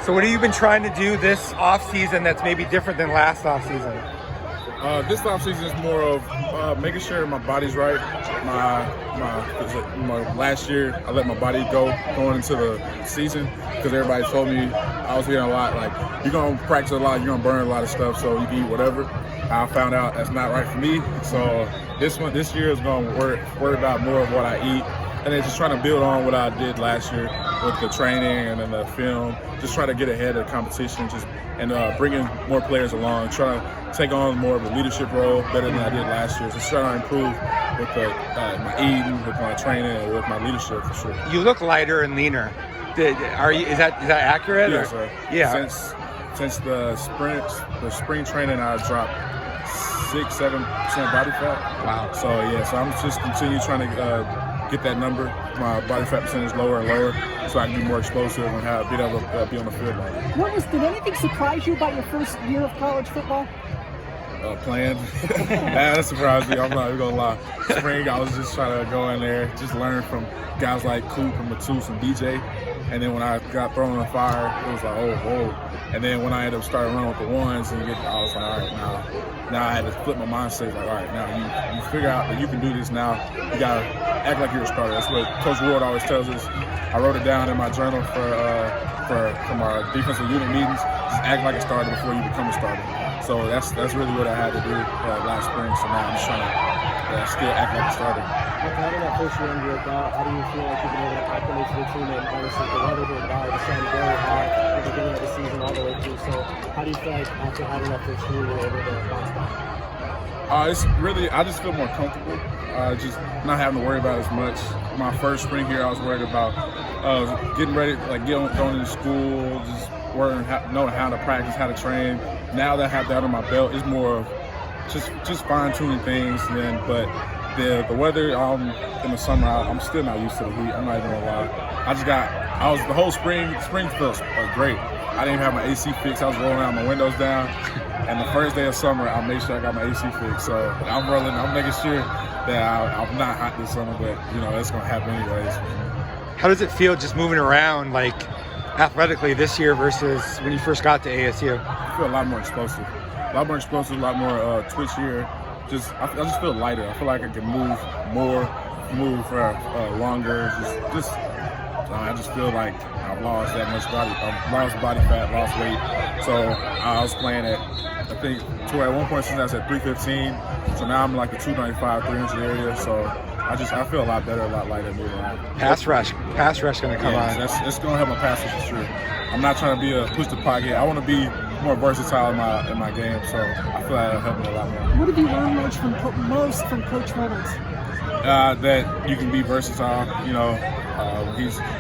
So what have you been trying to do this off season that's maybe different than last off season? This offseason is more of making sure my body's right. Last year I let my body go going into the season because everybody told me I was hearing a lot like you're gonna practice a lot, you're gonna burn a lot of stuff, so you can eat whatever. I found out that's not right for me. So this year is gonna worry about more of what I eat, and then just trying to build on what I did last year with the training and then the film. Just try to get ahead of the competition, and bringing more players along, trying to take on more of a leadership role better than I did last year. Just trying to improve with my eating, with my training, and with my leadership for sure. You look lighter and leaner. Is that accurate? Yes, sir. Yeah. Since the spring training, I dropped 6-7% body fat. Wow. So I'm just continue trying to get that number, my body fat percentage lower and lower, so I can be more explosive and be able to be on the field longer. Did anything surprise you about your first year of college football? Playing. That surprised me. I'm not even gonna lie. Spring, I was just trying to go in there, just learn from guys like Coop and Matus and DJ. And then when I got thrown in the fire, it was like, oh, whoa. And then when I ended up starting running with the ones, I was like, all right, now I had to flip my mindset. Like, all right, now you figure out that you can do this now. You gotta act like you're a starter. That's what Coach Ward always tells us. I wrote it down in my journal from our defensive unit meetings. Just act like a starter before you become a starter. So that's really what I had to do last spring. So now I'm just trying to still act like a starter. After having that first year under your belt, how do you feel like you've been able to acclimate to the team and obviously the weather being bad, the sun very hot at the beginning of the season all the way through. So how do you feel like after having that first year you're able to bounce back? It's really, I just feel more comfortable, just not having to worry about as much. My first spring here, I was worried about getting ready, like going into school, just knowing how to practice, how to train. Now that I have that on my belt, it's more of just fine-tuning things. But the weather in the summer, I'm still not used to the heat. I'm not even gonna lie. The whole spring felt great. I didn't have my AC fixed. I was rolling out my windows down. And the first day of summer, I made sure I got my AC fixed. So I'm making sure that I'm not hot this summer, but it's gonna happen anyways. How does it feel just moving around, like athletically this year versus when you first got to ASU? I feel a lot more explosive, a lot more twitchier. I just feel lighter. I feel like I can move more, longer. I just feel like I've lost that much body. I've lost body fat, lost weight. So I was playing at one point since I was at 315. So now I'm like the 295, 300 area. So I feel a lot better, a lot lighter moving around. Pass rush going to come on. It's going to help my passing for sure. I'm not trying to be a push the pocket. I want to be more versatile in my game. So I feel like it'll help me a lot more. What have you learned most from Coach Reynolds? That you can be versatile.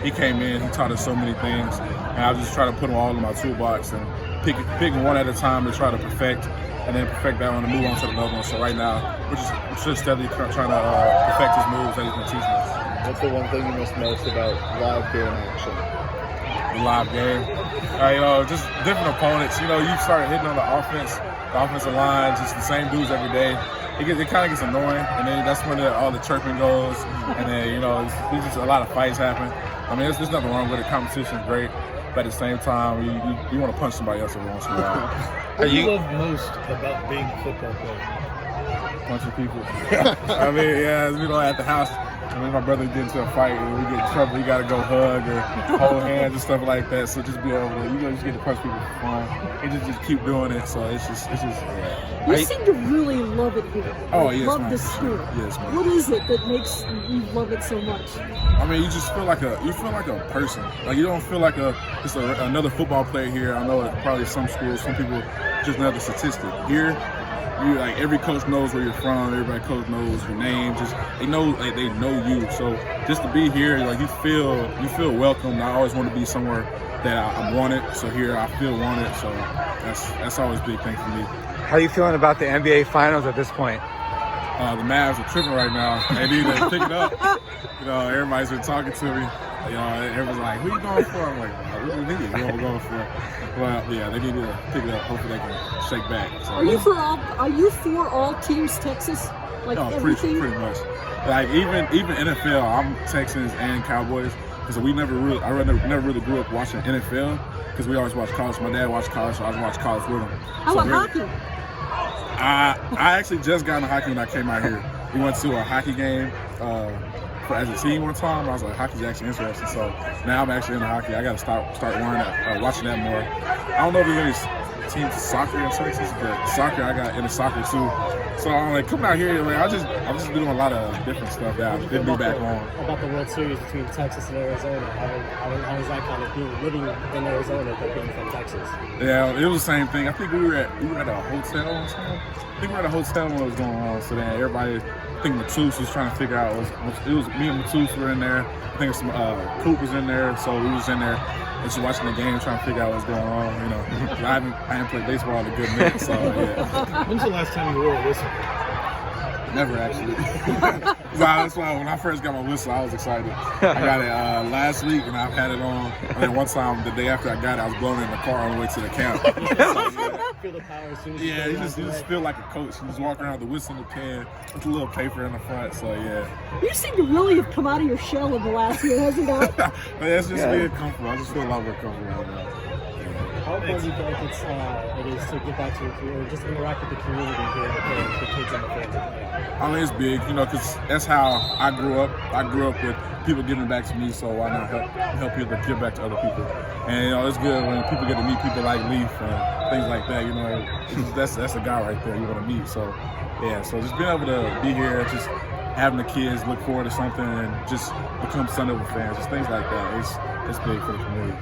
He came in, he taught us so many things, and I just try to put them all in my toolbox and pick one at a time to try to perfect, and then perfect that one and move on to the next one. So right now, we're just steadily trying to perfect his moves that he's been teaching us. What's the one thing you miss most about live game action? The live game, just different opponents. You start hitting on the offensive line, just the same dudes every day. It kind of gets annoying, and then that's when all the chirping goes, and then there's just a lot of fights happen. I mean, there's nothing wrong with it. Competition's great, but at the same time, you want to punch somebody else every once in a while. What do you love most about being a football player? Punching people. I mean, at the house. I mean, my brother get into a fight and we get in trouble, you got to go hug or hold hands and stuff like that. So just be able to, just get to punch people for fun and just keep doing it. So it's just. Yeah. You seem to really love it here. Oh, yes, love man. the spirit. Yes, man. What is it that makes you love it so much? I mean, you just feel like a person. Like you don't feel like just another football player here. I know probably some schools, some people just another statistic. Here, every coach knows where you're from. Everybody coach knows your name. They know you. So just to be here, you feel welcome. I always want to be somewhere that I'm wanted. So here I feel wanted. So that's always a big thing for me. How are you feeling about the NBA Finals at this point? The Mavs are tripping right now. They need to pick it up. Everybody's been talking to me. Everyone's like, "Who you going for?" I'm like, "What do you think? Who I'm going for?" Well, yeah, they need to pick it up. Hopefully, they can shake back. So, Are you for all teams Texas? Everything? Pretty much. Like even NFL, I'm Texans and Cowboys. because we never really, never really grew up watching NFL because we always watched college. My dad watched college, so I watched college with him. How about hockey? I actually just got into hockey when I came out here. We went to a hockey game as a team one time. I was like, hockey's actually interesting. So now I'm actually into hockey. I got to start learning watching that more. I don't know if there's any teams soccer in Texas, but soccer, I got into soccer too. So I'm like coming out here, like I'm just doing a lot of different stuff that I didn't do back home. About the World Series between Texas and Arizona, how was that kind of being living in Arizona but being from Texas? Yeah, it was the same thing. I think we were at a hotel or something. I think we were at a hotel when it was going on. So then everybody, I think Matus was trying to figure out. It was me and Matus were in there. I think some Coop was in there. So we was in there and just watching the game, trying to figure out what's going on. You know, I haven't played baseball in a good minute. So yeah. When's the last time you wore a whistle? Never actually. That's why when I first got my whistle, I was excited. I got it last week, and I've had it on. And then one time, the day after I got it, I was blowing it in the car on the way to the camp. Feel the power as soon as Yeah, you just feel like a coach. You just walk around with the whistle in the can with a little paper in the front. So yeah. You seem to really have come out of your shell in the last year, hasn't it? But it's just being comfortable. I just feel a lot more comfortable right now. How important do you feel like it is to get back to your career, just interact with the community here, with the kids and the family? I mean, it's big, you know, because that's how I grew up. I grew up with people giving back to me, so why not help people to give back to other people? And, you know, it's good when people get to meet people like Leaf and things like that, you know. That's a guy right there you want to meet. So, yeah, so just being able to be here, just having the kids look forward to something and just become Sun Devil fans, just things like that, it's big for the community.